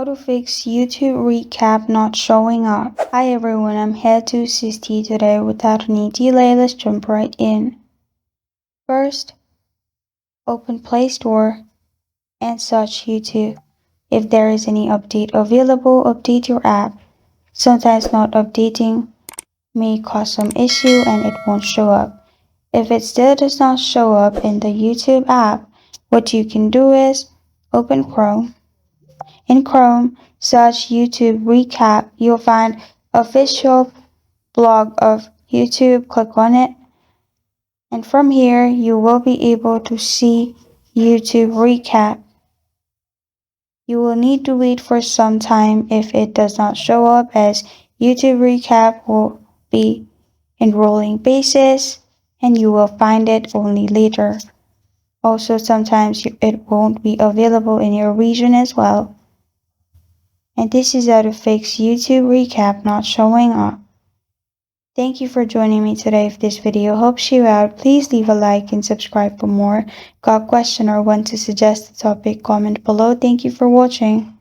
How to fix YouTube recap not showing up. Hi everyone, I'm here to assist you today. Without any delay, let's jump right in. First, open Play Store and search YouTube. If there is any update available, update your app. Sometimes not updating may cause some issue and it won't show up. If it still does not show up in the YouTube app, what you can do is open Chrome. In Chrome, search YouTube Recap. You'll find official blog of YouTube. Click on it. And from here, you will be able to see YouTube Recap. You will need to wait for some time if it does not show up, as YouTube Recap will be in rolling basis and you will find it only later. Also, sometimes it won't be available in your region as well. And this is how to fix YouTube recap not showing up. Thank you for joining me today. If this video helps you out, please leave a like and subscribe for more. Got a question or want to suggest a topic, comment below. Thank you for watching.